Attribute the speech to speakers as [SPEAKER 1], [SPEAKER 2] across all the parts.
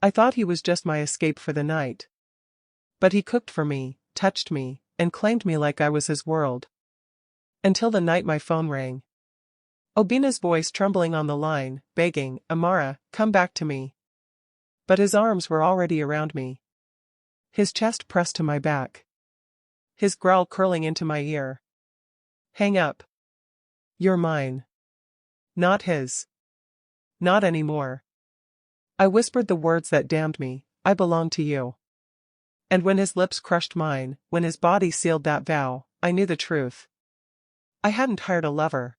[SPEAKER 1] I thought he was just my escape for the night. But he cooked for me, touched me, and claimed me like I was his world. Until the night my phone rang. Obina's voice trembling on the line, begging, "Amara, come back to me." But his arms were already around me. His chest pressed to my back. His growl curling into my ear. "Hang up. You're mine. Not his. Not anymore." I whispered the words that damned me, "I belong to you." And when his lips crushed mine, when his body sealed that vow, I knew the truth. I hadn't hired a lover.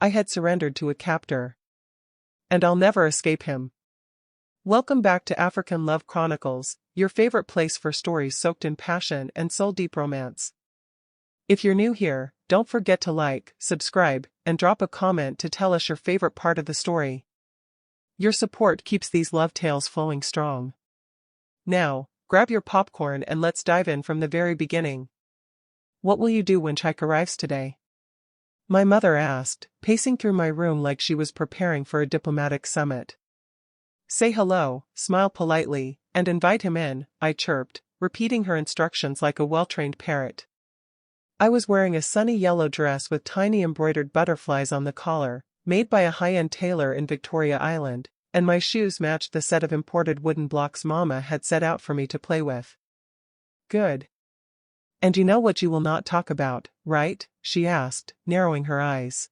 [SPEAKER 1] I had surrendered to a captor. And I'll never escape him. Welcome back to African Love Chronicles, your favorite place for stories soaked in passion and soul-deep romance. If you're new here, don't forget to like, subscribe, and drop a comment to tell us your favorite part of the story. Your support keeps these love tales flowing strong. Now, grab your popcorn and let's dive in from the very beginning. What will you do when Chike arrives today? My mother asked, pacing through my room like she was preparing for a diplomatic summit. Say hello, smile politely, and invite him in, I chirped, repeating her instructions like a well-trained parrot. I was wearing a sunny yellow dress with tiny embroidered butterflies on the collar, made by a high-end tailor in Victoria Island, and my shoes matched the set of imported wooden blocks Mama had set out for me to play with. Good. And you know what you will not talk about, right? She asked, narrowing her eyes.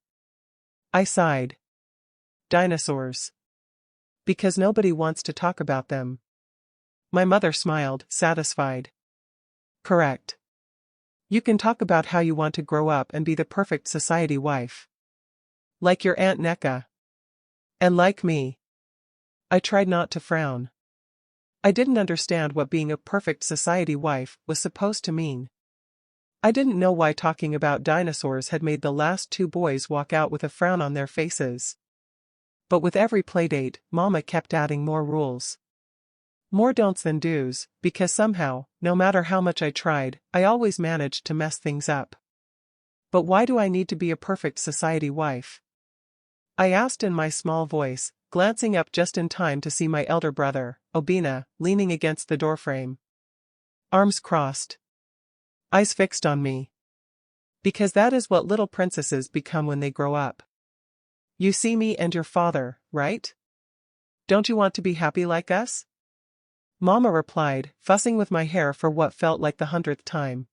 [SPEAKER 1] I sighed. Dinosaurs. Because nobody wants to talk about them. My mother smiled, satisfied. Correct. You can talk about how you want to grow up and be the perfect society wife. Like your Aunt Neka. And like me. I tried not to frown. I didn't understand what being a perfect society wife was supposed to mean. I didn't know why talking about dinosaurs had made the last two boys walk out with a frown on their faces. But with every playdate, Mama kept adding more rules. More don'ts than do's, because somehow, no matter how much I tried, I always managed to mess things up. But why do I need to be a perfect society wife? I asked in my small voice, glancing up just in time to see my elder brother, Obina, leaning against the doorframe. Arms crossed. Eyes fixed on me. Because that is what little princesses become when they grow up. You see me and your father, right? Don't you want to be happy like us? Mama replied, fussing with my hair for what felt like the 100th time.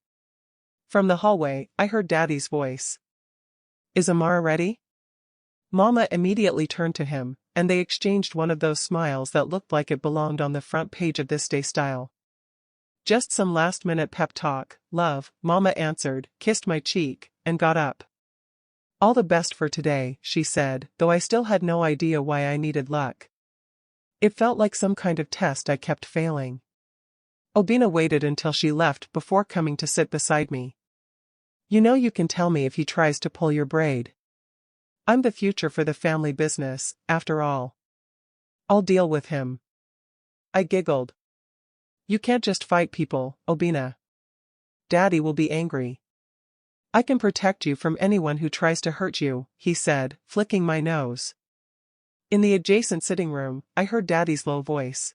[SPEAKER 1] From the hallway, I heard Daddy's voice. Is Amara ready? Mama immediately turned to him, and they exchanged one of those smiles that looked like it belonged on the front page of This Day Style. Just some last-minute pep talk, love, Mama answered, kissed my cheek, and got up. All the best for today, she said, though I still had no idea why I needed luck. It felt like some kind of test I kept failing. Obina waited until she left before coming to sit beside me. You know you can tell me if he tries to pull your braid. I'm the future for the family business, after all. I'll deal with him. I giggled. You can't just fight people, Obina. Daddy will be angry. I can protect you from anyone who tries to hurt you, he said, flicking my nose. In the adjacent sitting room, I heard Daddy's low voice.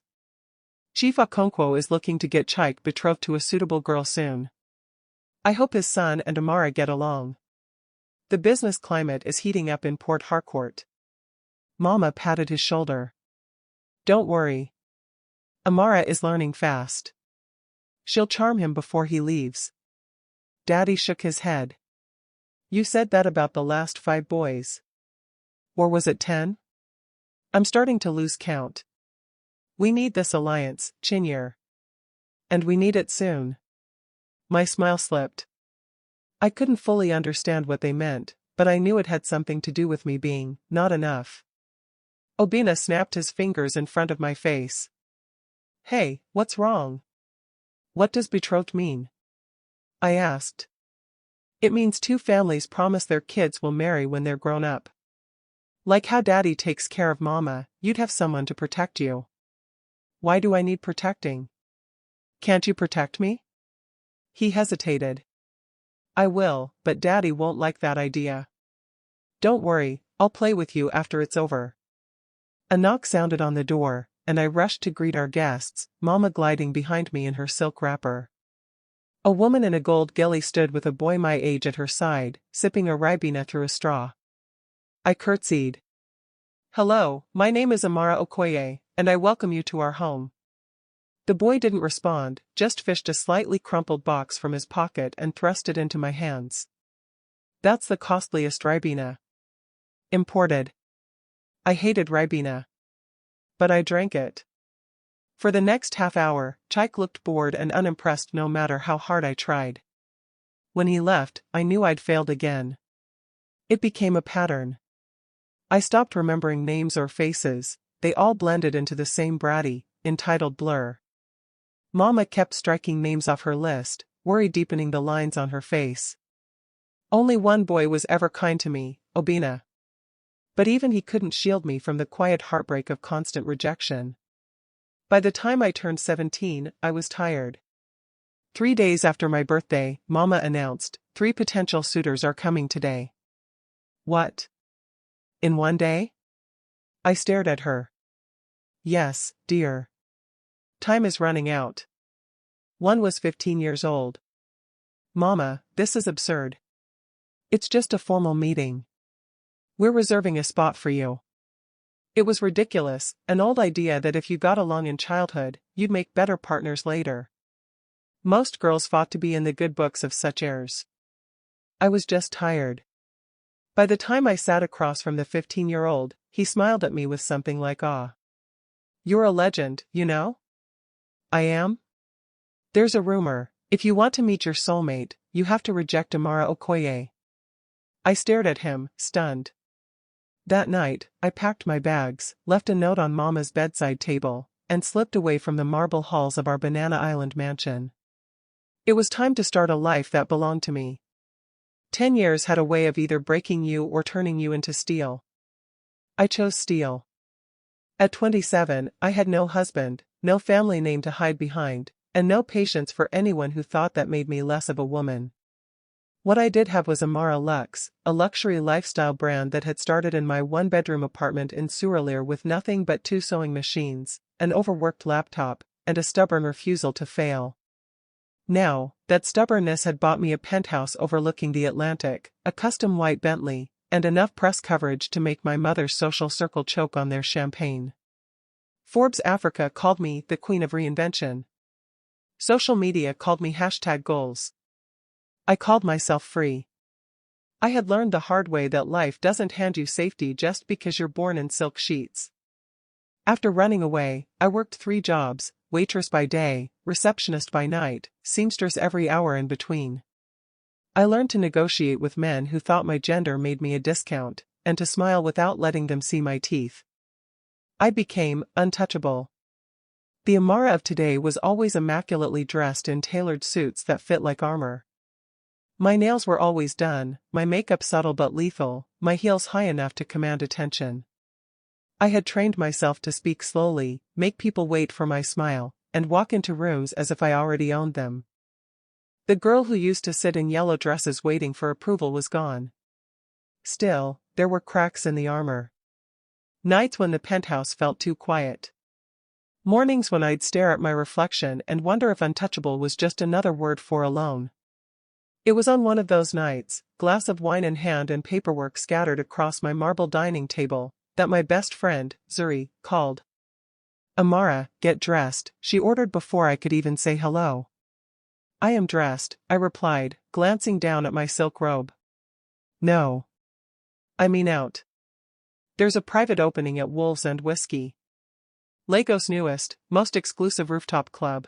[SPEAKER 1] Chief Okonkwo is looking to get Chike betrothed to a suitable girl soon. I hope his son and Amara get along. The business climate is heating up in Port Harcourt. Mama patted his shoulder. Don't worry. Amara is learning fast. She'll charm him before he leaves. Daddy shook his head. You said that about the last 5 boys. Or was it 10? I'm starting to lose count. We need this alliance, Chinyere. And we need it soon. My smile slipped. I couldn't fully understand what they meant, but I knew it had something to do with me being not enough. Obina snapped his fingers in front of my face. Hey, what's wrong? What does betrothed mean? I asked. It means 2 families promise their kids will marry when they're grown up. Like how Daddy takes care of Mama, you'd have someone to protect you. Why do I need protecting? Can't you protect me? He hesitated. I will, but Daddy won't like that idea. Don't worry, I'll play with you after it's over. A knock sounded on the door, and I rushed to greet our guests, Mama gliding behind me in her silk wrapper. A woman in a gold ghillie stood with a boy my age at her side, sipping a ribena through a straw. I curtsied. "Hello, my name is Amara Okoye, and I welcome you to our home." The boy didn't respond, just fished a slightly crumpled box from his pocket and thrust it into my hands. "That's the costliest ribena. Imported." I hated ribena. But I drank it. For the next half hour, Chike looked bored and unimpressed no matter how hard I tried. When he left, I knew I'd failed again. It became a pattern. I stopped remembering names or faces, they all blended into the same bratty, entitled blur. Mama kept striking names off her list, worry deepening the lines on her face. Only one boy was ever kind to me, Obina. But even he couldn't shield me from the quiet heartbreak of constant rejection. By the time I turned 17, I was tired. 3 days after my birthday, Mama announced, 3 potential suitors are coming today. What? In one day? I stared at her. Yes, dear. Time is running out. One was 15 years old. Mama, this is absurd. It's just a formal meeting. We're reserving a spot for you. It was ridiculous, an old idea that if you got along in childhood, you'd make better partners later. Most girls fought to be in the good books of such heirs. I was just tired. By the time I sat across from the 15-year-old, he smiled at me with something like awe. "You're a legend, you know?" "I am?" "There's a rumor, if you want to meet your soulmate, you have to reject Amara Okoye." I stared at him, stunned. That night, I packed my bags, left a note on Mama's bedside table, and slipped away from the marble halls of our Banana Island mansion. It was time to start a life that belonged to me. 10 years had a way of either breaking you or turning you into steel. I chose steel. At 27, I had no husband, no family name to hide behind, and no patience for anyone who thought that made me less of a woman. What I did have was Amara Luxe, a luxury lifestyle brand that had started in my one-bedroom apartment in Suralere with nothing but 2 sewing machines, an overworked laptop, and a stubborn refusal to fail. Now, that stubbornness had bought me a penthouse overlooking the Atlantic, a custom white Bentley, and enough press coverage to make my mother's social circle choke on their champagne. Forbes Africa called me the Queen of Reinvention. Social media called me #goals. I called myself free. I had learned the hard way that life doesn't hand you safety just because you're born in silk sheets. After running away, I worked 3 jobs, waitress by day, receptionist by night, seamstress every hour in between. I learned to negotiate with men who thought my gender made me a discount, and to smile without letting them see my teeth. I became untouchable. The Amara of today was always immaculately dressed in tailored suits that fit like armor. My nails were always done, my makeup subtle but lethal, my heels high enough to command attention. I had trained myself to speak slowly, make people wait for my smile, and walk into rooms as if I already owned them. The girl who used to sit in yellow dresses waiting for approval was gone. Still, there were cracks in the armor. Nights when the penthouse felt too quiet. Mornings when I'd stare at my reflection and wonder if untouchable was just another word for alone. It was on one of those nights, glass of wine in hand and paperwork scattered across my marble dining table, that my best friend, Zuri, called. "Amara, get dressed," she ordered before I could even say hello. "I am dressed," I replied, glancing down at my silk robe. "No. I mean out. There's a private opening at Wolves and Whiskey. Lagos' newest, most exclusive rooftop club.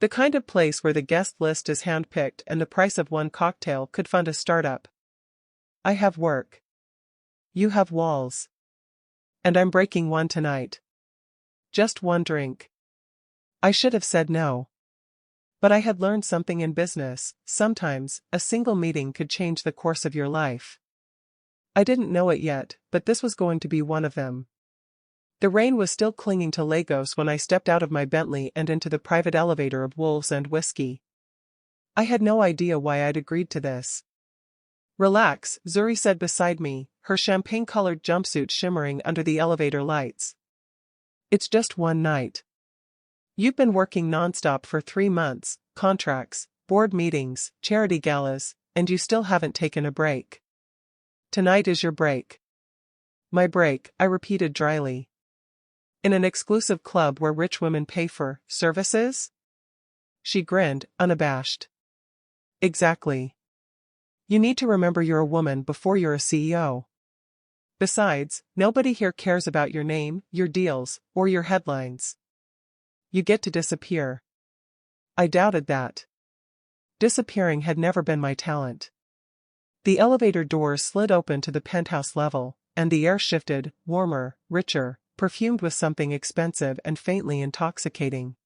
[SPEAKER 1] The kind of place where the guest list is hand-picked and the price of one cocktail could fund a startup. I have work. You have walls. And I'm breaking one tonight. Just one drink." I should have said no. But I had learned something in business, sometimes, a single meeting could change the course of your life. I didn't know it yet, but this was going to be one of them. The rain was still clinging to Lagos when I stepped out of my Bentley and into the private elevator of Wolves and Whiskey. I had no idea why I'd agreed to this. "Relax," Zuri said beside me, her champagne-colored jumpsuit shimmering under the elevator lights. It's just one night. You've been working nonstop for 3 months, contracts, board meetings, charity galas, and you still haven't taken a break. Tonight is your break. My break, I repeated dryly. In an exclusive club where rich women pay for services? She grinned, unabashed. Exactly. You need to remember you're a woman before you're a CEO. Besides, nobody here cares about your name, your deals, or your headlines. You get to disappear. I doubted that. Disappearing had never been my talent. The elevator doors slid open to the penthouse level, and the air shifted, warmer, richer, perfumed with something expensive and faintly intoxicating.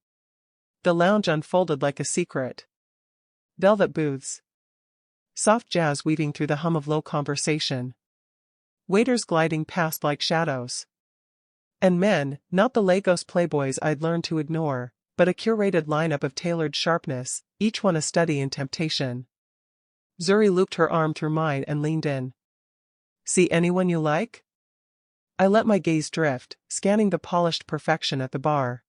[SPEAKER 1] The lounge unfolded like a secret. Velvet booths. Soft jazz weaving through the hum of low conversation. Waiters gliding past like shadows. And men, not the Lagos playboys I'd learned to ignore, but a curated lineup of tailored sharpness, each one a study in temptation. Zuri looped her arm through mine and leaned in. See anyone you like? I let my gaze drift, scanning the polished perfection at the bar.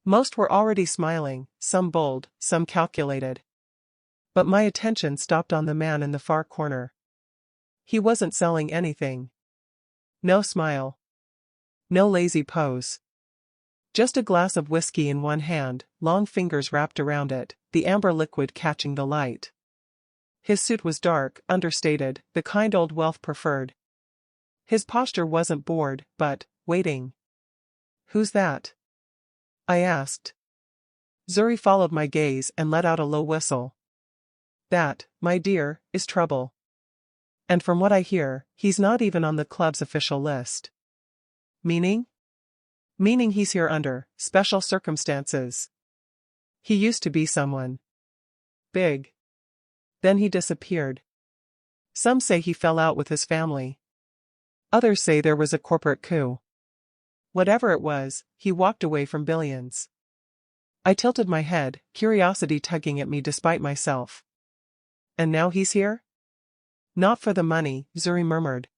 [SPEAKER 1] Most were already smiling, some bold, some calculated. But my attention stopped on the man in the far corner. He wasn't selling anything. No smile. No lazy pose. Just a glass of whiskey in one hand, long fingers wrapped around it, the amber liquid catching the light. His suit was dark, understated, the kind old wealth preferred. His posture wasn't bored, but waiting. Who's that? I asked. Zuri followed my gaze and let out a low whistle. That, my dear, is trouble. And from what I hear, he's not even on the club's official list. Meaning? Meaning he's here under special circumstances. He used to be someone big. Then he disappeared. Some say he fell out with his family. Others say there was a corporate coup. Whatever it was, he walked away from billions. I tilted my head, curiosity tugging at me despite myself. And now he's here? Not for the money, Zuri murmured.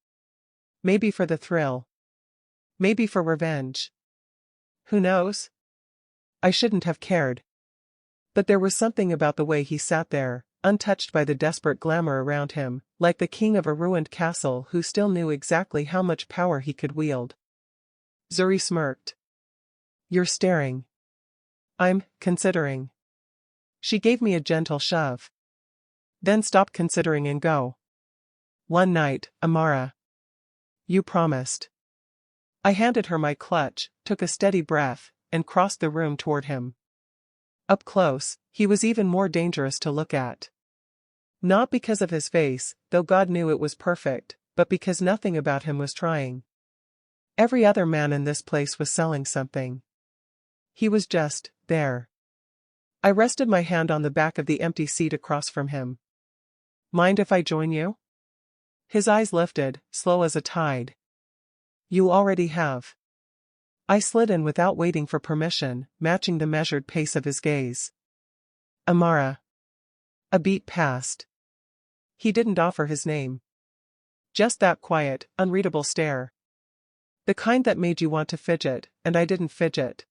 [SPEAKER 1] Maybe for the thrill. Maybe for revenge. Who knows? I shouldn't have cared. But there was something about the way he sat there, untouched by the desperate glamour around him, like the king of a ruined castle who still knew exactly how much power he could wield. Zuri smirked. You're staring. I'm considering. She gave me a gentle shove. Then stop considering and go. One night, Amara. You promised. I handed her my clutch, took a steady breath, and crossed the room toward him. Up close, he was even more dangerous to look at. Not because of his face, though God knew it was perfect, but because nothing about him was trying. Every other man in this place was selling something. He was just there. I rested my hand on the back of the empty seat across from him. Mind if I join you? His eyes lifted, slow as a tide. You already have. I slid in without waiting for permission, matching the measured pace of his gaze. Amara. A beat passed. He didn't offer his name. Just that quiet, unreadable stare. The kind that made you want to fidget, and I didn't fidget.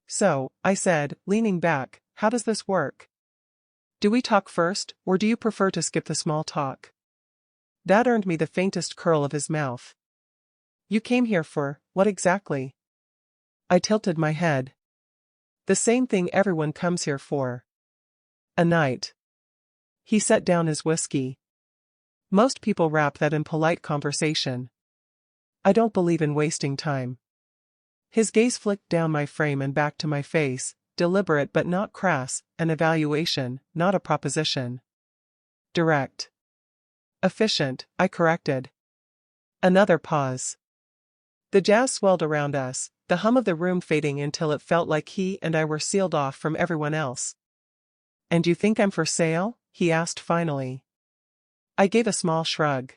[SPEAKER 1] So, I said, leaning back, how does this work? Do we talk first, or do you prefer to skip the small talk? That earned me the faintest curl of his mouth. You came here for, what exactly? I tilted my head. The same thing everyone comes here for. A night. He set down his whiskey. Most people wrap that in polite conversation. I don't believe in wasting time. His gaze flicked down my frame and back to my face, deliberate but not crass, an evaluation, not a proposition. Direct. Efficient, I corrected. Another pause. The jazz swelled around us, the hum of the room fading until it felt like he and I were sealed off from everyone else. And you think I'm for sale? He asked finally. I gave a small shrug.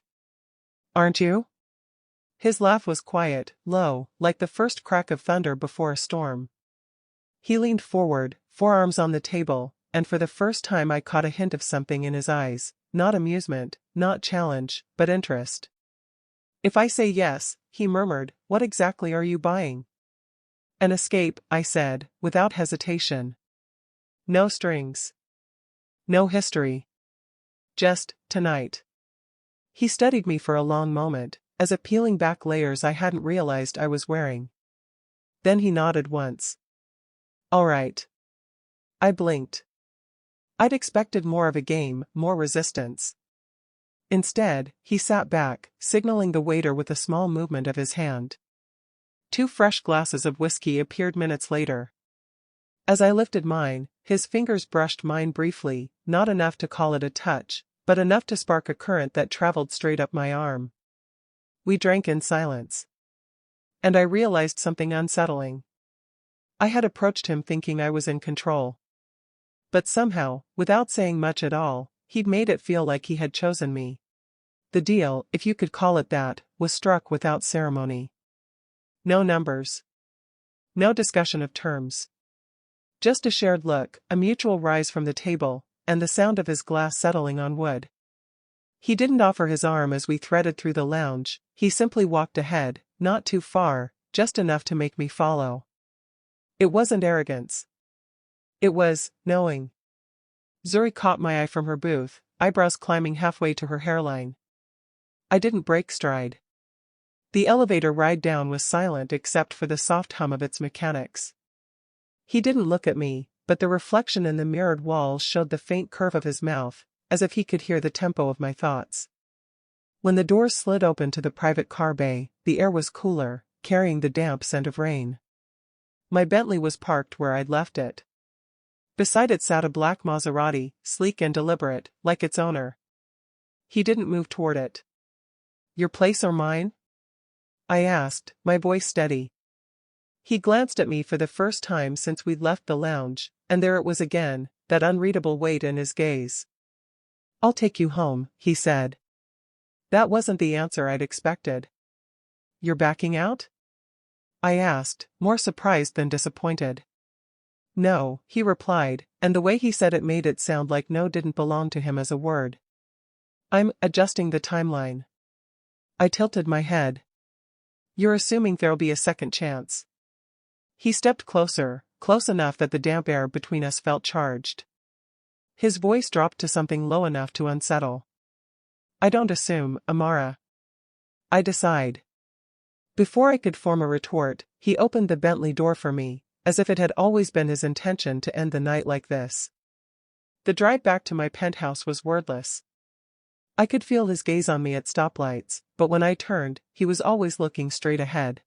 [SPEAKER 1] Aren't you? His laugh was quiet, low, like the first crack of thunder before a storm. He leaned forward, forearms on the table, and for the first time I caught a hint of something in his eyes, not amusement, not challenge, but interest. If I say yes, he murmured, what exactly are you buying? An escape, I said, without hesitation. No strings. No history. Just, tonight. He studied me for a long moment, as if peeling back layers I hadn't realized I was wearing. Then he nodded once. All right. I blinked. I'd expected more of a game, more resistance. Instead, he sat back, signaling the waiter with a small movement of his hand. 2 fresh glasses of whiskey appeared minutes later. As I lifted mine, his fingers brushed mine briefly, not enough to call it a touch, but enough to spark a current that traveled straight up my arm. We drank in silence. And I realized something unsettling. I had approached him thinking I was in control. But somehow, without saying much at all, he'd made it feel like he had chosen me. The deal, if you could call it that, was struck without ceremony. No numbers. No discussion of terms. Just a shared look, a mutual rise from the table, and the sound of his glass settling on wood. He didn't offer his arm as we threaded through the lounge, he simply walked ahead, not too far, just enough to make me follow. It wasn't arrogance. It was knowing. Zuri caught my eye from her booth, eyebrows climbing halfway to her hairline. I didn't break stride. The elevator ride down was silent except for the soft hum of its mechanics. He didn't look at me, but the reflection in the mirrored walls showed the faint curve of his mouth, as if he could hear the tempo of my thoughts. When the doors slid open to the private car bay, the air was cooler, carrying the damp scent of rain. My Bentley was parked where I'd left it. Beside it sat a black Maserati, sleek and deliberate, like its owner. He didn't move toward it. Your place or mine? I asked, my voice steady. He glanced at me for the first time since we'd left the lounge, and there it was again, that unreadable weight in his gaze. I'll take you home, he said. That wasn't the answer I'd expected. You're backing out? I asked, more surprised than disappointed. No, he replied, and the way he said it made it sound like no didn't belong to him as a word. I'm adjusting the timeline. I tilted my head. You're assuming there'll be a second chance. He stepped closer, close enough that the damp air between us felt charged. His voice dropped to something low enough to unsettle. I don't assume, Amara. I decide. Before I could form a retort, he opened the Bentley door for me, as if it had always been his intention to end the night like this. The drive back to my penthouse was wordless. I could feel his gaze on me at stoplights, but when I turned, he was always looking straight ahead.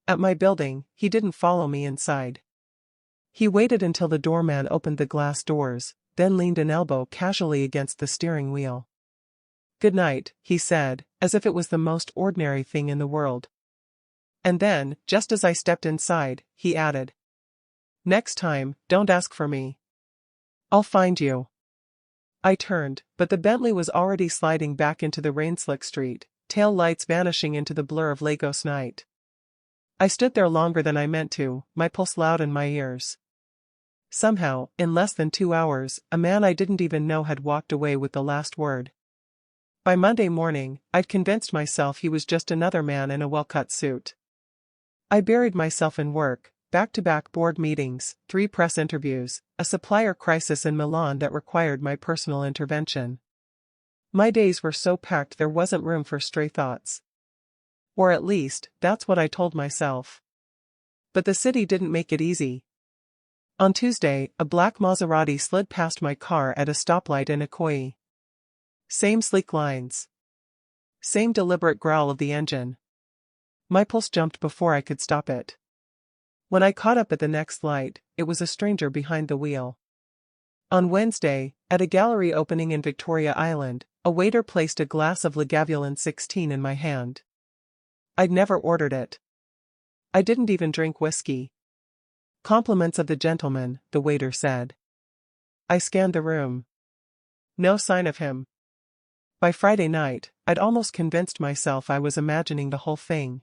[SPEAKER 1] At my building, he didn't follow me inside. He waited until the doorman opened the glass doors, then leaned an elbow casually against the steering wheel. Good night, he said, as if it was the most ordinary thing in the world. And then, just as I stepped inside, he added, next time, don't ask for me. I'll find you. I turned, but the Bentley was already sliding back into the rain-slick street, tail lights vanishing into the blur of Lagos night. I stood there longer than I meant to, my pulse loud in my ears. Somehow, in less than 2 hours, a man I didn't even know had walked away with the last word. By Monday morning, I'd convinced myself he was just another man in a well-cut suit. I buried myself in work, back-to-back board meetings, 3 press interviews, a supplier crisis in Milan that required my personal intervention. My days were so packed there wasn't room for stray thoughts. Or at least, that's what I told myself. But the city didn't make it easy. On Tuesday, a black Maserati slid past my car at a stoplight in Ikoyi. Same sleek lines. Same deliberate growl of the engine. My pulse jumped before I could stop it. When I caught up at the next light, it was a stranger behind the wheel. On Wednesday, at a gallery opening in Victoria Island, a waiter placed a glass of Lagavulin 16 in my hand. I'd never ordered it. I didn't even drink whiskey. Compliments of the gentleman, the waiter said. I scanned the room. No sign of him. By Friday night, I'd almost convinced myself I was imagining the whole thing.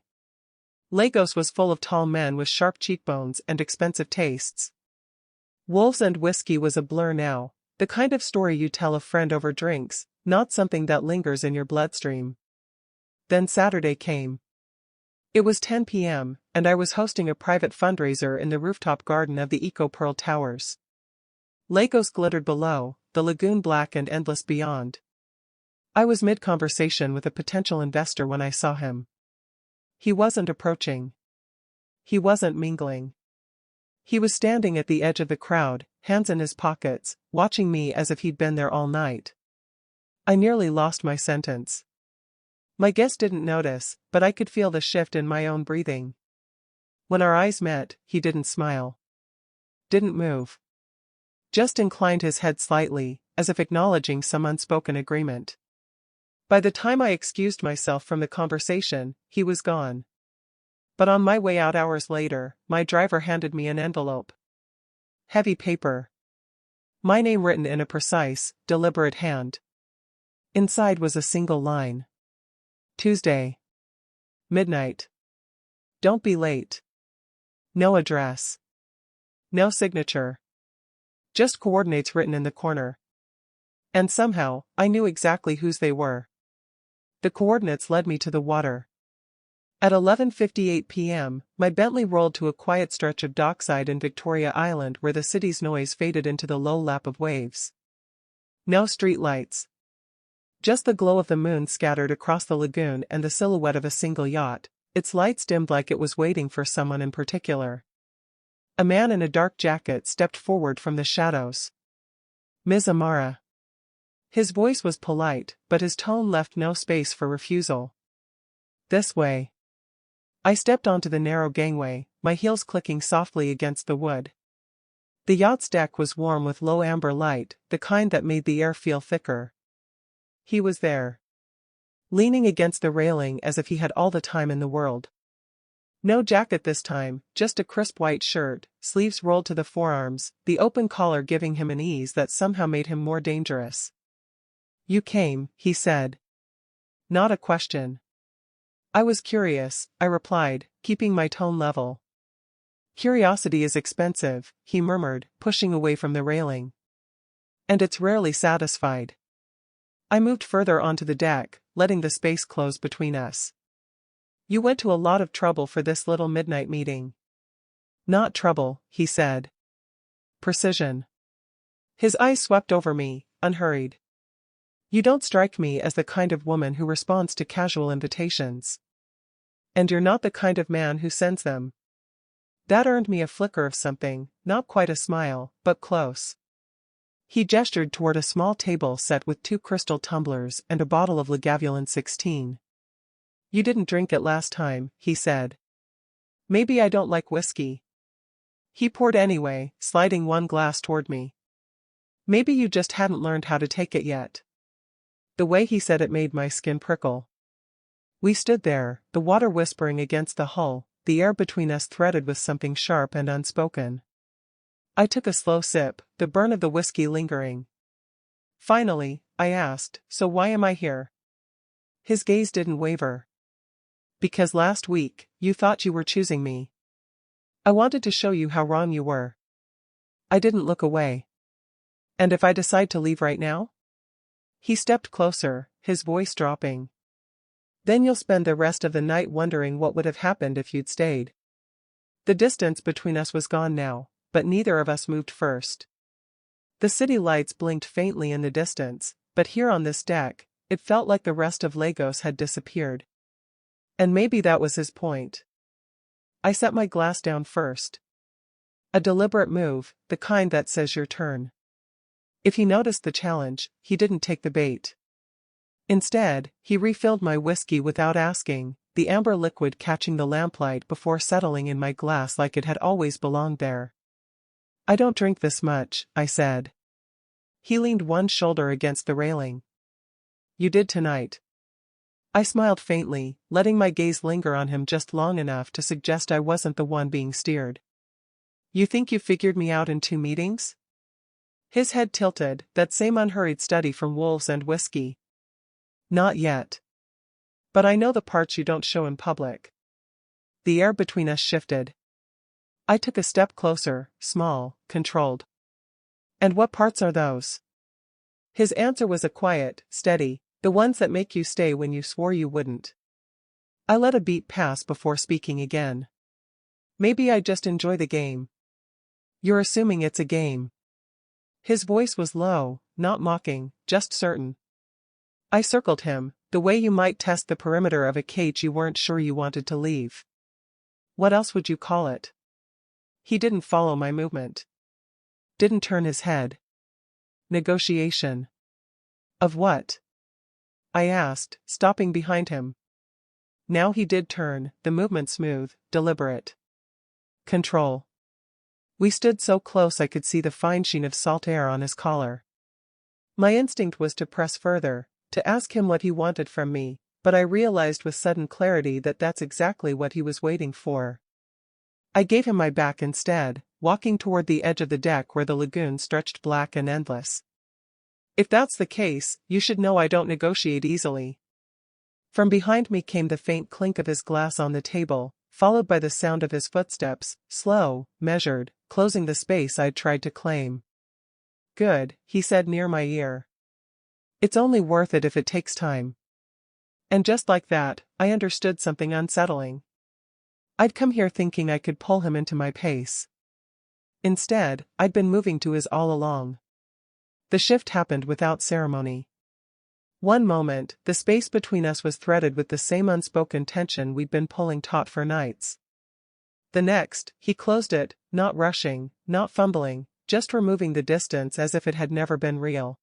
[SPEAKER 1] Lagos was full of tall men with sharp cheekbones and expensive tastes. Wolves and whiskey was a blur now, the kind of story you tell a friend over drinks, not something that lingers in your bloodstream. Then Saturday came. It was 10 p.m., and I was hosting a private fundraiser in the rooftop garden of the Eco Pearl Towers. Lagos glittered below, the lagoon black and endless beyond. I was mid-conversation with a potential investor when I saw him. He wasn't approaching. He wasn't mingling. He was standing at the edge of the crowd, hands in his pockets, watching me as if he'd been there all night. I nearly lost my sentence. My guest didn't notice, but I could feel the shift in my own breathing. When our eyes met, he didn't smile. Didn't move. Just inclined his head slightly, as if acknowledging some unspoken agreement. By the time I excused myself from the conversation, he was gone. But on my way out hours later, my driver handed me an envelope. Heavy paper. My name written in a precise, deliberate hand. Inside was a single line. Tuesday. Midnight. Don't be late. No address. No signature. Just coordinates written in the corner. And somehow, I knew exactly whose they were. The coordinates led me to the water. At 11:58 p.m., my Bentley rolled to a quiet stretch of dockside in Victoria Island where the city's noise faded into the low lap of waves. No street lights. Just the glow of the moon scattered across the lagoon and the silhouette of a single yacht, its lights dimmed like it was waiting for someone in particular. A man in a dark jacket stepped forward from the shadows. Ms. Amara. His voice was polite, but his tone left no space for refusal. This way. I stepped onto the narrow gangway, my heels clicking softly against the wood. The yacht's deck was warm with low amber light, the kind that made the air feel thicker. He was there. Leaning against the railing as if he had all the time in the world. No jacket this time, just a crisp white shirt, sleeves rolled to the forearms, the open collar giving him an ease that somehow made him more dangerous. You came, he said. Not a question. I was curious, I replied, keeping my tone level. Curiosity is expensive, he murmured, pushing away from the railing. And it's rarely satisfied. I moved further onto the deck, letting the space close between us. You went to a lot of trouble for this little midnight meeting. Not trouble, he said. Precision. His eyes swept over me, unhurried. You don't strike me as the kind of woman who responds to casual invitations. And you're not the kind of man who sends them. That earned me a flicker of something, not quite a smile, but close. He gestured toward a small table set with 2 crystal tumblers and a bottle of Lagavulin 16. You didn't drink it last time, he said. Maybe I don't like whiskey. He poured anyway, sliding one glass toward me. Maybe you just hadn't learned how to take it yet. The way he said it made my skin prickle. We stood there, the water whispering against the hull, the air between us threaded with something sharp and unspoken. I took a slow sip, the burn of the whiskey lingering. Finally, I asked, so why am I here? His gaze didn't waver. Because last week, you thought you were choosing me. I wanted to show you how wrong you were. I didn't look away. And if I decide to leave right now? He stepped closer, his voice dropping. Then you'll spend the rest of the night wondering what would have happened if you'd stayed. The distance between us was gone now, but neither of us moved first. The city lights blinked faintly in the distance, but here on this deck, it felt like the rest of Lagos had disappeared. And maybe that was his point. I set my glass down first. A deliberate move, the kind that says your turn. If he noticed the challenge, he didn't take the bait. Instead, he refilled my whiskey without asking, the amber liquid catching the lamplight before settling in my glass like it had always belonged there. I don't drink this much, I said. He leaned one shoulder against the railing. You did tonight. I smiled faintly, letting my gaze linger on him just long enough to suggest I wasn't the one being steered. You think you figured me out in 2 meetings? His head tilted, that same unhurried study from wolves and whiskey. Not yet. But I know the parts you don't show in public. The air between us shifted. I took a step closer, small, controlled. And what parts are those? His answer was a quiet, steady, the ones that make you stay when you swore you wouldn't. I let a beat pass before speaking again. Maybe I just enjoy the game. You're assuming it's a game. His voice was low, not mocking, just certain. I circled him, the way you might test the perimeter of a cage you weren't sure you wanted to leave. What else would you call it? He didn't follow my movement. Didn't turn his head. Negotiation. Of what? I asked, stopping behind him. Now he did turn, the movement smooth, deliberate. Control. We stood so close I could see the fine sheen of salt air on his collar. My instinct was to press further, to ask him what he wanted from me, but I realized with sudden clarity that that's exactly what he was waiting for. I gave him my back instead, walking toward the edge of the deck where the lagoon stretched black and endless. If that's the case, you should know I don't negotiate easily. From behind me came the faint clink of his glass on the table, followed by the sound of his footsteps, slow, measured, closing the space I'd tried to claim. Good, he said near my ear. It's only worth it if it takes time. And just like that, I understood something unsettling. I'd come here thinking I could pull him into my pace. Instead, I'd been moving to his all along. The shift happened without ceremony. One moment, the space between us was threaded with the same unspoken tension we'd been pulling taut for nights. The next, he closed it, not rushing, not fumbling, just removing the distance as if it had never been real.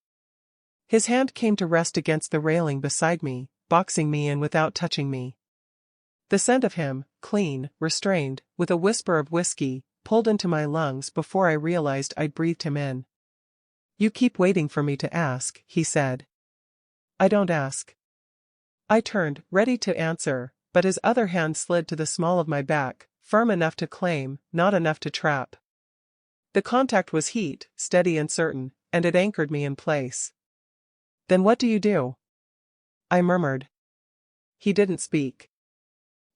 [SPEAKER 1] His hand came to rest against the railing beside me, boxing me in without touching me. The scent of him, clean, restrained, with a whisper of whiskey, pulled into my lungs before I realized I'd breathed him in. You keep waiting for me to ask, he said. I don't ask. I turned, ready to answer, but his other hand slid to the small of my back, firm enough to claim, not enough to trap. The contact was heat, steady and certain, and it anchored me in place. Then what do you do? I murmured. He didn't speak.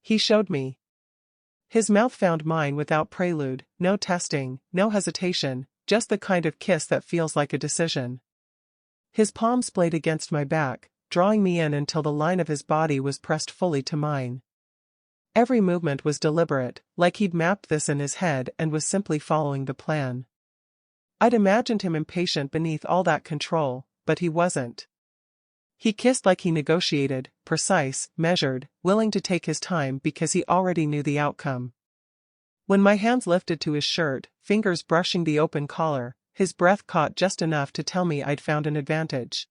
[SPEAKER 1] He showed me. His mouth found mine without prelude, no testing, no hesitation, just the kind of kiss that feels like a decision. His palm splayed against my back, drawing me in until the line of his body was pressed fully to mine. Every movement was deliberate, like he'd mapped this in his head and was simply following the plan. I'd imagined him impatient beneath all that control, but he wasn't. He kissed like he negotiated, precise, measured, willing to take his time because he already knew the outcome. When my hands lifted to his shirt, fingers brushing the open collar, his breath caught just enough to tell me I'd found an advantage.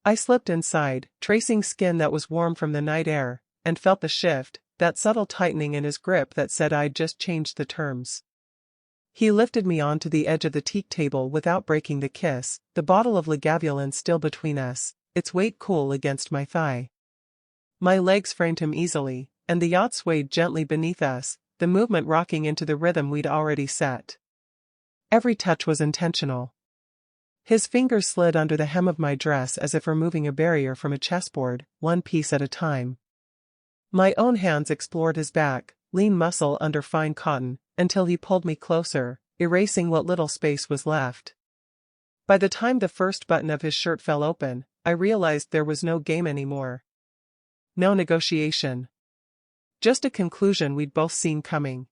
[SPEAKER 1] I slipped inside, tracing skin that was warm from the night air, and felt the shift, that subtle tightening in his grip that said I'd just changed the terms. He lifted me onto the edge of the teak table without breaking the kiss, the bottle of Lagavulin still between us, its weight cool against my thigh. My legs framed him easily, and the yacht swayed gently beneath us, the movement rocking into the rhythm we'd already set. Every touch was intentional. His fingers slid under the hem of my dress as if removing a barrier from a chessboard, one piece at a time. My own hands explored his back, lean muscle under fine cotton, until he pulled me closer, erasing what little space was left. By the time the first button of his shirt fell open, I realized there was no game anymore. No negotiation. Just a conclusion we'd both seen coming.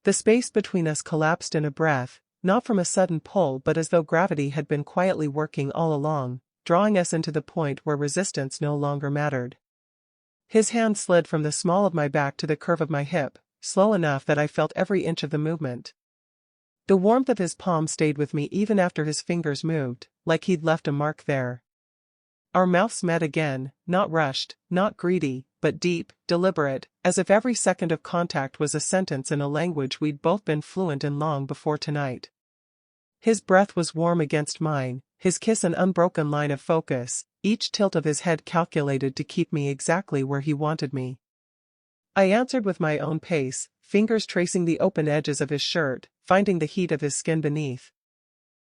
[SPEAKER 1] The space between us collapsed in a breath, not from a sudden pull but as though gravity had been quietly working all along, drawing us into the point where resistance no longer mattered. His hand slid from the small of my back to the curve of my hip, slow enough that I felt every inch of the movement. The warmth of his palm stayed with me even after his fingers moved, like he'd left a mark there. Our mouths met again, not rushed, not greedy, but deep, deliberate, as if every second of contact was a sentence in a language we'd both been fluent in long before tonight. His breath was warm against mine, his kiss an unbroken line of focus, each tilt of his head calculated to keep me exactly where he wanted me. I answered with my own pace, fingers tracing the open edges of his shirt, finding the heat of his skin beneath.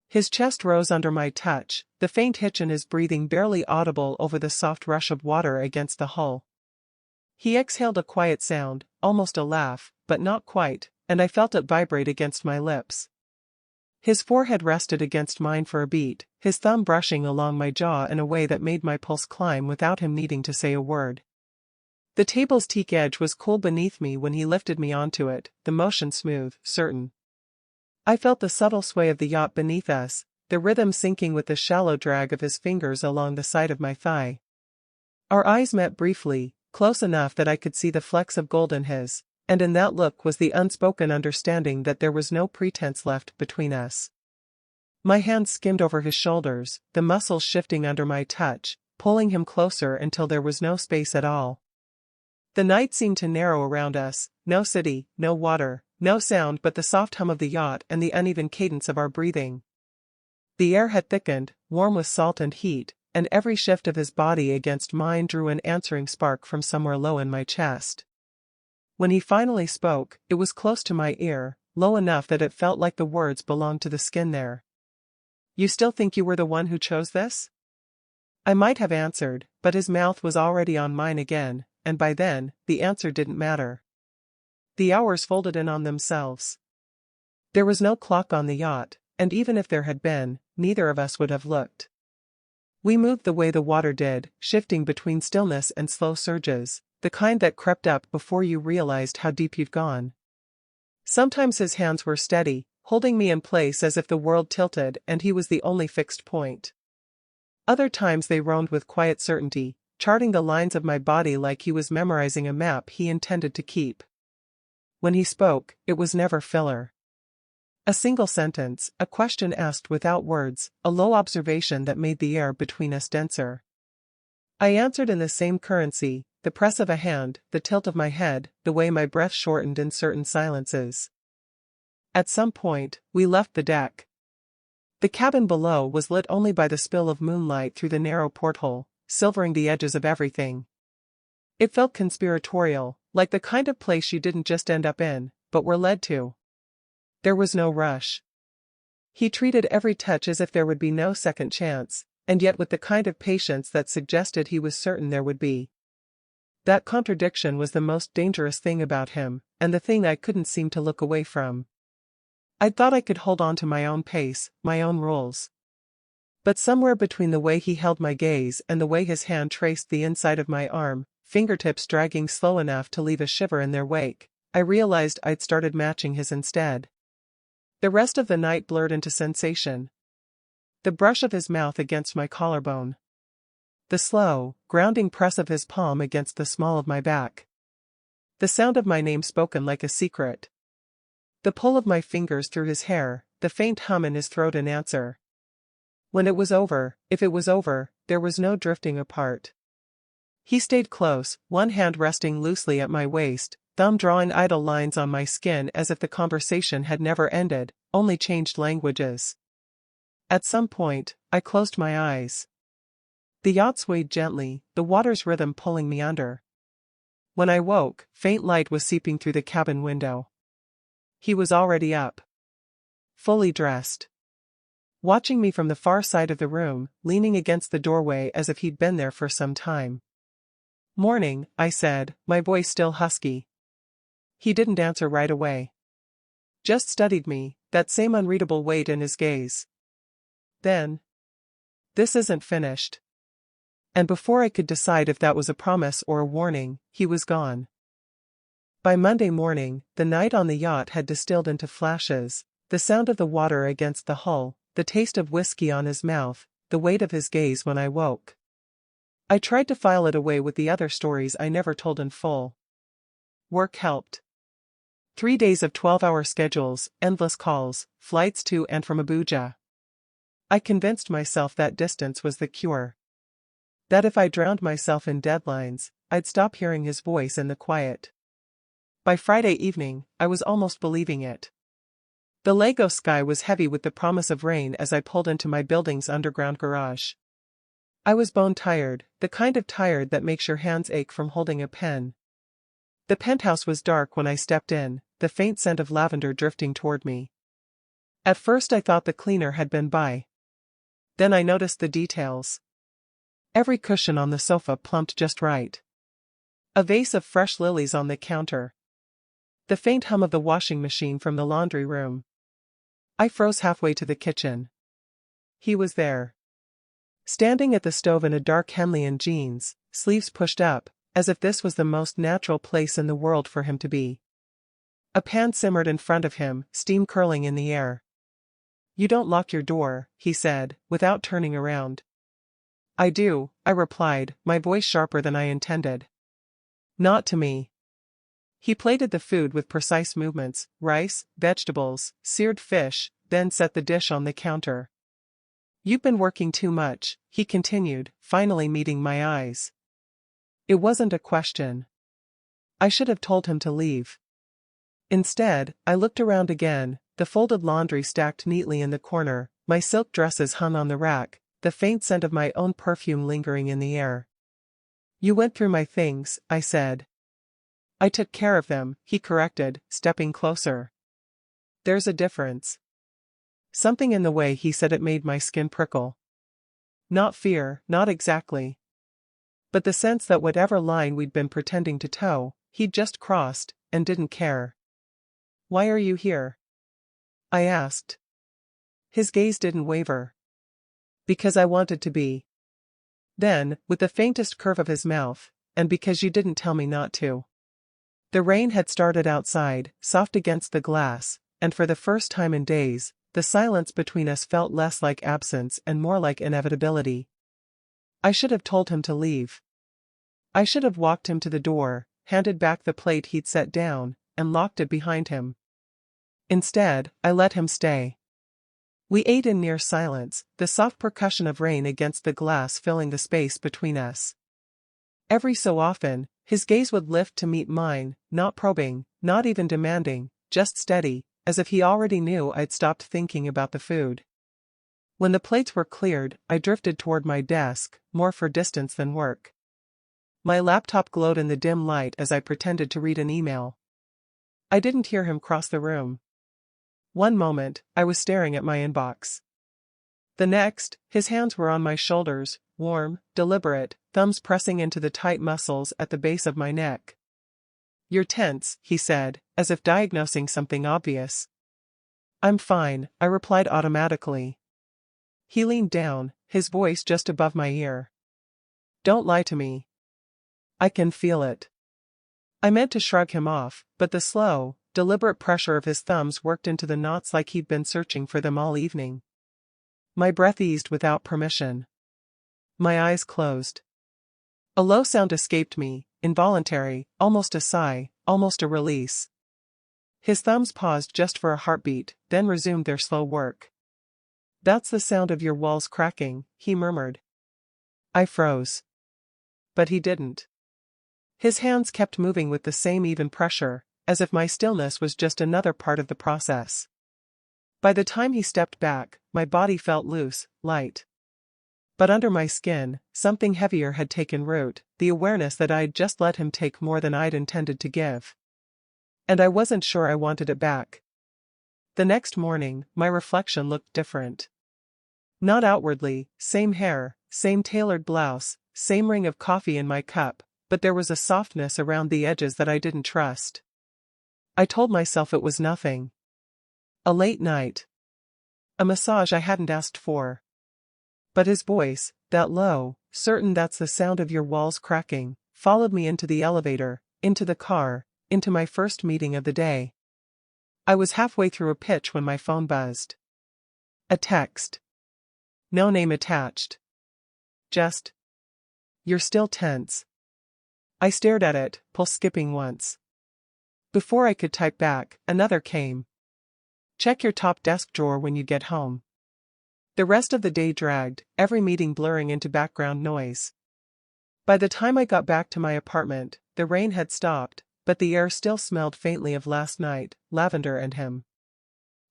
[SPEAKER 1] His chest rose under my touch, the faint hitch in his breathing barely audible over the soft rush of water against the hull. He exhaled a quiet sound, almost a laugh, but not quite, and I felt it vibrate against my lips. His forehead rested against mine for a beat, his thumb brushing along my jaw in a way that made my pulse climb without him needing to say a word. The table's teak edge was cool beneath me when he lifted me onto it, the motion smooth, certain. I felt the subtle sway of the yacht beneath us, the rhythm syncing with the shallow drag of his fingers along the side of my thigh. Our eyes met briefly, close enough that I could see the flecks of gold in his, and in that look was the unspoken understanding that there was no pretense left between us. My hands skimmed over his shoulders, the muscles shifting under my touch, pulling him closer until there was no space at all. The night seemed to narrow around us, no city, no water, no sound but the soft hum of the yacht and the uneven cadence of our breathing. The air had thickened, warm with salt and heat, and every shift of his body against mine drew an answering spark from somewhere low in my chest. When he finally spoke, it was close to my ear, low enough that it felt like the words belonged to the skin there. "You still think you were the one who chose this?" I might have answered, but his mouth was already on mine again, and by then, the answer didn't matter. The hours folded in on themselves. There was no clock on the yacht, and even if there had been, neither of us would have looked. We moved the way the water did, shifting between stillness and slow surges, the kind that crept up before you realized how deep you'd gone. Sometimes his hands were steady, holding me in place as if the world tilted and he was the only fixed point. Other times they roamed with quiet certainty, charting the lines of my body like he was memorizing a map he intended to keep. When he spoke, it was never filler. A single sentence, a question asked without words, a low observation that made the air between us denser. I answered in the same currency, the press of a hand, the tilt of my head, the way my breath shortened in certain silences. At some point, we left the deck. The cabin below was lit only by the spill of moonlight through the narrow porthole, silvering the edges of everything. It felt conspiratorial, like the kind of place you didn't just end up in, but were led to. There was no rush. He treated every touch as if there would be no second chance, and yet with the kind of patience that suggested he was certain there would be. That contradiction was the most dangerous thing about him, and the thing I couldn't seem to look away from. I'd thought I could hold on to my own pace, my own rules. But somewhere between the way he held my gaze and the way his hand traced the inside of my arm, fingertips dragging slow enough to leave a shiver in their wake, I realized I'd started matching his instead. The rest of the night blurred into sensation. The brush of his mouth against my collarbone. The slow, grounding press of his palm against the small of my back. The sound of my name spoken like a secret. The pull of my fingers through his hair, the faint hum in his throat in answer. When it was over, if it was over, there was no drifting apart. He stayed close, one hand resting loosely at my waist, thumb drawing idle lines on my skin as if the conversation had never ended, only changed languages. At some point, I closed my eyes. The yacht swayed gently, the water's rhythm pulling me under. When I woke, faint light was seeping through the cabin window. He was already up. Fully dressed. Watching me from the far side of the room, leaning against the doorway as if he'd been there for some time. "Morning," I said, my voice still husky. He didn't answer right away. Just studied me, that same unreadable weight in his gaze. Then, "This isn't finished." And before I could decide if that was a promise or a warning, he was gone. By Monday morning, the night on the yacht had distilled into flashes, the sound of the water against the hull, the taste of whiskey on his mouth, the weight of his gaze when I woke. I tried to file it away with the other stories I never told in full. Work helped. 3 days of 12-hour schedules, endless calls, flights to and from Abuja. I convinced myself that distance was the cure. That if I drowned myself in deadlines, I'd stop hearing his voice in the quiet. By Friday evening, I was almost believing it. The Lagos sky was heavy with the promise of rain as I pulled into my building's underground garage. I was bone-tired, the kind of tired that makes your hands ache from holding a pen. The penthouse was dark when I stepped in, the faint scent of lavender drifting toward me. At first I thought the cleaner had been by. Then I noticed the details. Every cushion on the sofa plumped just right. A vase of fresh lilies on the counter. The faint hum of the washing machine from the laundry room. I froze halfway to the kitchen. He was there. Standing at the stove in a dark Henley and jeans, sleeves pushed up, as if this was the most natural place in the world for him to be. A pan simmered in front of him, steam curling in the air. "You don't lock your door," he said, without turning around. "I do," I replied, my voice sharper than I intended. "Not to me." He plated the food with precise movements, rice, vegetables, seared fish, then set the dish on the counter. "You've been working too much," he continued, finally meeting my eyes. It wasn't a question. I should have told him to leave. Instead, I looked around again, the folded laundry stacked neatly in the corner, my silk dresses hung on the rack, the faint scent of my own perfume lingering in the air. "You went through my things," I said. "I took care of them," he corrected, stepping closer. "There's a difference." Something in the way he said it made my skin prickle. Not fear, not exactly. But the sense that whatever line we'd been pretending to toe, he'd just crossed, and didn't care. "Why are you here?" I asked. His gaze didn't waver. "Because I wanted to be." Then, with the faintest curve of his mouth, "And because you didn't tell me not to." The rain had started outside, soft against the glass, and for the first time in days, the silence between us felt less like absence and more like inevitability. I should have told him to leave. I should have walked him to the door, handed back the plate he'd set down, and locked it behind him. Instead, I let him stay. We ate in near silence, the soft percussion of rain against the glass filling the space between us. Every so often, his gaze would lift to meet mine, not probing, not even demanding, just steady, as if he already knew I'd stopped thinking about the food. When the plates were cleared, I drifted toward my desk, more for distance than work. My laptop glowed in the dim light as I pretended to read an email. I didn't hear him cross the room. One moment, I was staring at my inbox. The next, his hands were on my shoulders, warm, deliberate, thumbs pressing into the tight muscles at the base of my neck. "You're tense," he said, as if diagnosing something obvious. "I'm fine," I replied automatically. He leaned down, his voice just above my ear. "Don't lie to me. I can feel it." I meant to shrug him off, but the slow, deliberate pressure of his thumbs worked into the knots like he'd been searching for them all evening. My breath eased without permission. My eyes closed. A low sound escaped me, involuntary, almost a sigh, almost a release. His thumbs paused just for a heartbeat, then resumed their slow work. "That's the sound of your walls cracking," he murmured. I froze. But he didn't. His hands kept moving with the same even pressure, as if my stillness was just another part of the process. By the time he stepped back, my body felt loose, light. But under my skin, something heavier had taken root, the awareness that I'd just let him take more than I'd intended to give. And I wasn't sure I wanted it back. The next morning, my reflection looked different. Not outwardly, same hair, same tailored blouse, same ring of coffee in my cup, but there was a softness around the edges that I didn't trust. I told myself it was nothing. A late night. A massage I hadn't asked for. But his voice, that low, certain "that's the sound of your walls cracking," followed me into the elevator, into the car, into my first meeting of the day. I was halfway through a pitch when my phone buzzed. A text. No name attached. Just, "You're still tense." I stared at it, pulse skipping once. Before I could type back, another came. "Check your top desk drawer when you get home." The rest of the day dragged, every meeting blurring into background noise. By the time I got back to my apartment, the rain had stopped, but the air still smelled faintly of last night, lavender and him.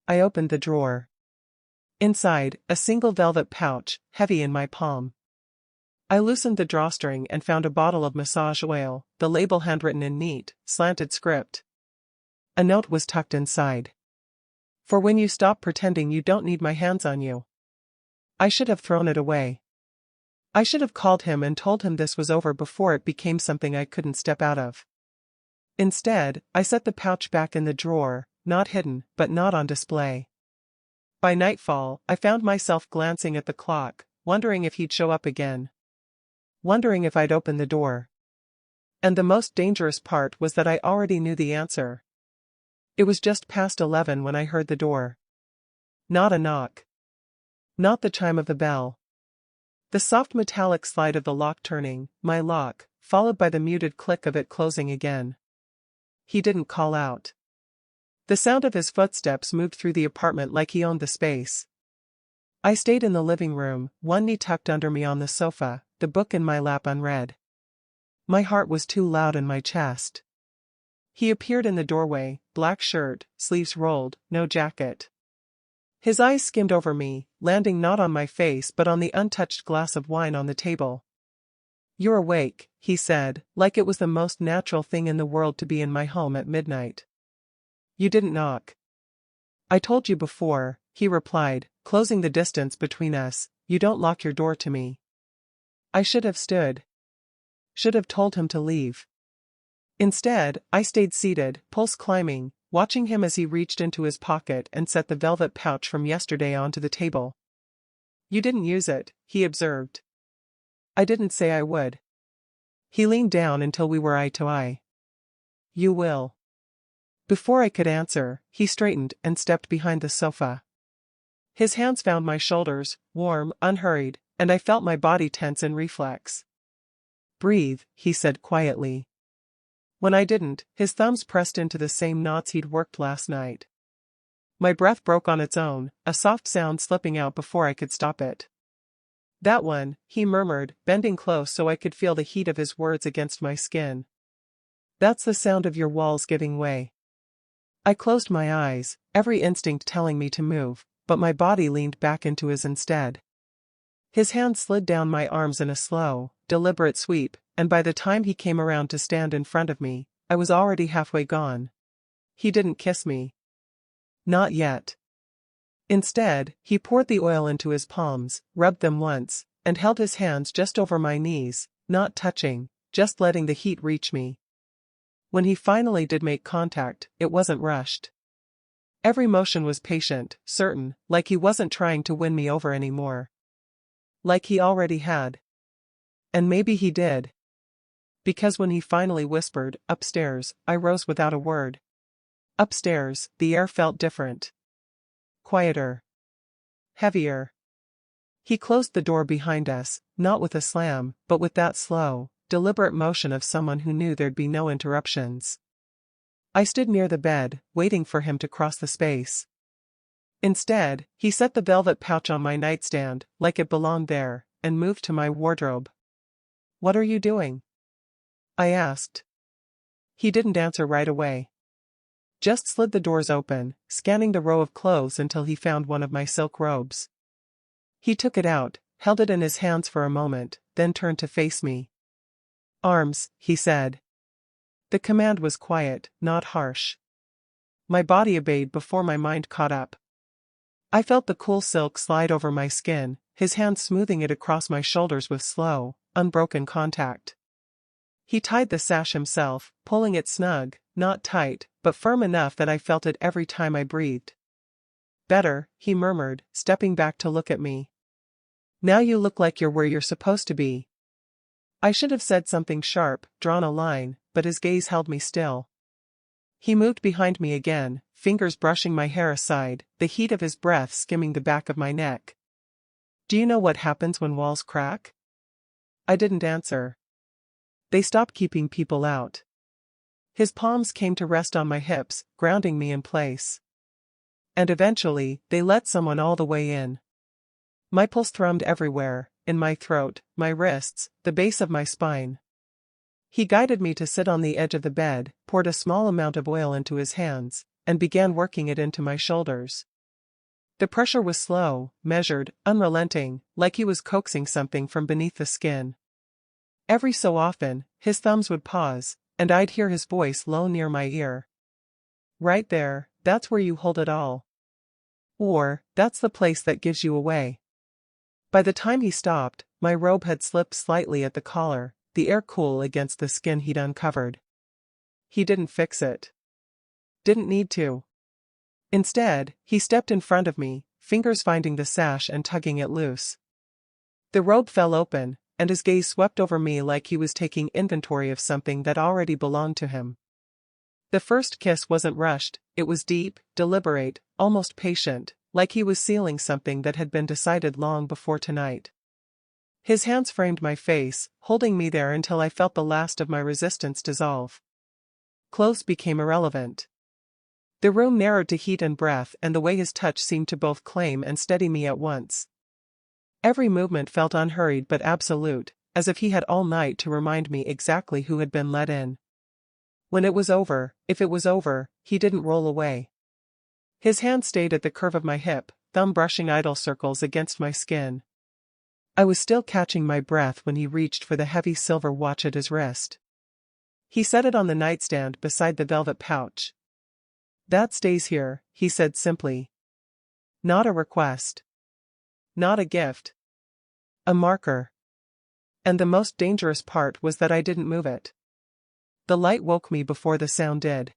[SPEAKER 1] I opened the drawer. Inside, a single velvet pouch, heavy in my palm. I loosened the drawstring and found a bottle of massage oil, the label handwritten in neat, slanted script. A note was tucked inside. "For when you stop pretending you don't need my hands on you." I should have thrown it away. I should have called him and told him this was over before it became something I couldn't step out of. Instead, I set the pouch back in the drawer, not hidden, but not on display. By nightfall, I found myself glancing at the clock, wondering if he'd show up again. Wondering if I'd open the door. And the most dangerous part was that I already knew the answer. It was just past 11 when I heard the door. Not a knock. Not the chime of the bell. The soft metallic slide of the lock turning, my lock, followed by the muted click of it closing again. He didn't call out. The sound of his footsteps moved through the apartment like he owned the space. I stayed in the living room, one knee tucked under me on the sofa, the book in my lap unread. My heart was too loud in my chest. He appeared in the doorway, black shirt, sleeves rolled, no jacket. His eyes skimmed over me, landing not on my face but on the untouched glass of wine on the table. "You're awake," he said, like it was the most natural thing in the world to be in my home at midnight. "You didn't knock." "I told you before," he replied, closing the distance between us, "you don't lock your door to me." I should have stood. Should have told him to leave. Instead, I stayed seated, pulse climbing, watching him as he reached into his pocket and set the velvet pouch from yesterday onto the table. "You didn't use it," he observed. "I didn't say I would." He leaned down until we were eye to eye. "You will." Before I could answer, he straightened and stepped behind the sofa. His hands found my shoulders, warm, unhurried, and I felt my body tense in reflex. "Breathe," he said quietly. When I didn't, his thumbs pressed into the same knots he'd worked last night. My breath broke on its own, a soft sound slipping out before I could stop it. "That one," he murmured, bending close so I could feel the heat of his words against my skin. "That's the sound of your walls giving way." I closed my eyes, every instinct telling me to move, but my body leaned back into his instead. His hand slid down my arms in a slow, deliberate sweep, and by the time he came around to stand in front of me, I was already halfway gone. He didn't kiss me. Not yet. Instead, he poured the oil into his palms, rubbed them once, and held his hands just over my knees, not touching, just letting the heat reach me. When he finally did make contact, it wasn't rushed. Every motion was patient, certain, like he wasn't trying to win me over anymore. Like he already had. And maybe he did. Because when he finally whispered, "Upstairs," I rose without a word. Upstairs, the air felt different. Quieter. Heavier. He closed the door behind us, not with a slam, but with that slow, deliberate motion of someone who knew there'd be no interruptions. I stood near the bed, waiting for him to cross the space. Instead, he set the velvet pouch on my nightstand, like it belonged there, and moved to my wardrobe. "What are you doing?" I asked. He didn't answer right away. Just slid the doors open, scanning the row of clothes until he found one of my silk robes. He took it out, held it in his hands for a moment, then turned to face me. "Arms," he said. The command was quiet, not harsh. My body obeyed before my mind caught up. I felt the cool silk slide over my skin, his hand smoothing it across my shoulders with slow, unbroken contact. He tied the sash himself, pulling it snug, not tight, but firm enough that I felt it every time I breathed. "Better," he murmured, stepping back to look at me. "Now you look like you're where you're supposed to be." I should have said something sharp, drawn a line, but his gaze held me still. He moved behind me again, fingers brushing my hair aside, the heat of his breath skimming the back of my neck. "Do you know what happens when walls crack?" I didn't answer. "They stop keeping people out." His palms came to rest on my hips, grounding me in place. "And eventually, they let someone all the way in." My pulse thrummed everywhere, in my throat, my wrists, the base of my spine. He guided me to sit on the edge of the bed, poured a small amount of oil into his hands, and began working it into my shoulders. The pressure was slow, measured, unrelenting, like he was coaxing something from beneath the skin. Every so often, his thumbs would pause, and I'd hear his voice low near my ear. "Right there, that's where you hold it all." Or, "That's the place that gives you away." By the time he stopped, my robe had slipped slightly at the collar, the air cool against the skin he'd uncovered. He didn't fix it. Didn't need to. Instead, he stepped in front of me, fingers finding the sash and tugging it loose. The robe fell open, and his gaze swept over me like he was taking inventory of something that already belonged to him. The first kiss wasn't rushed, it was deep, deliberate, almost patient, like he was sealing something that had been decided long before tonight. His hands framed my face, holding me there until I felt the last of my resistance dissolve. Clothes became irrelevant. The room narrowed to heat and breath, and the way his touch seemed to both claim and steady me at once. Every movement felt unhurried but absolute, as if he had all night to remind me exactly who had been let in. When it was over, if it was over, he didn't roll away. His hand stayed at the curve of my hip, thumb brushing idle circles against my skin. I was still catching my breath when he reached for the heavy silver watch at his wrist. He set it on the nightstand beside the velvet pouch. "That stays here," he said simply. "Not a request. Not a gift. A marker." And the most dangerous part was that I didn't move it. The light woke me before the sound did.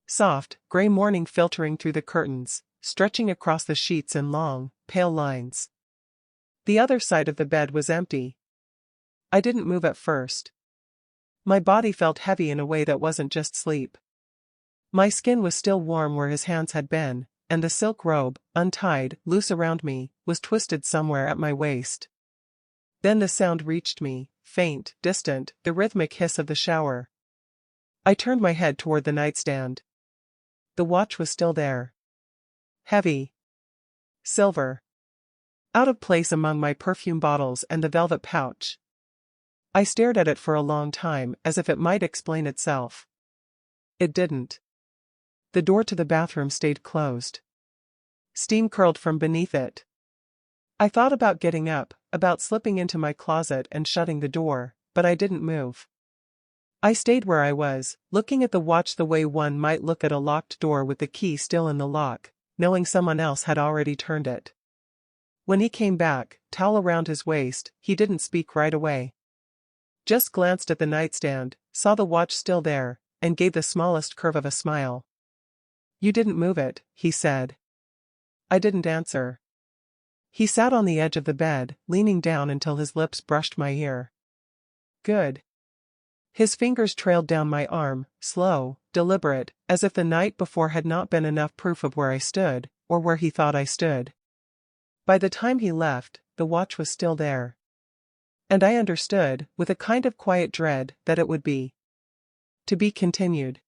[SPEAKER 1] Soft, gray morning filtering through the curtains, stretching across the sheets in long, pale lines. The other side of the bed was empty. I didn't move at first. My body felt heavy in a way that wasn't just sleep. My skin was still warm where his hands had been, and the silk robe, untied, loose around me, was twisted somewhere at my waist. Then the sound reached me, faint, distant, the rhythmic hiss of the shower. I turned my head toward the nightstand. The watch was still there. Heavy. Silver. Out of place among my perfume bottles and the velvet pouch. I stared at it for a long time, as if it might explain itself. It didn't. The door to the bathroom stayed closed. Steam curled from beneath it. I thought about getting up, about slipping into my closet and shutting the door, but I didn't move. I stayed where I was, looking at the watch the way one might look at a locked door with the key still in the lock, knowing someone else had already turned it. When he came back, towel around his waist, he didn't speak right away. Just glanced at the nightstand, saw the watch still there, and gave the smallest curve of a smile. "You didn't move it," he said. I didn't answer. He sat on the edge of the bed, leaning down until his lips brushed my ear. "Good." His fingers trailed down my arm, slow, deliberate, as if the night before had not been enough proof of where I stood, or where he thought I stood. By the time he left, the watch was still there. And I understood, with a kind of quiet dread, that it would be. To be continued.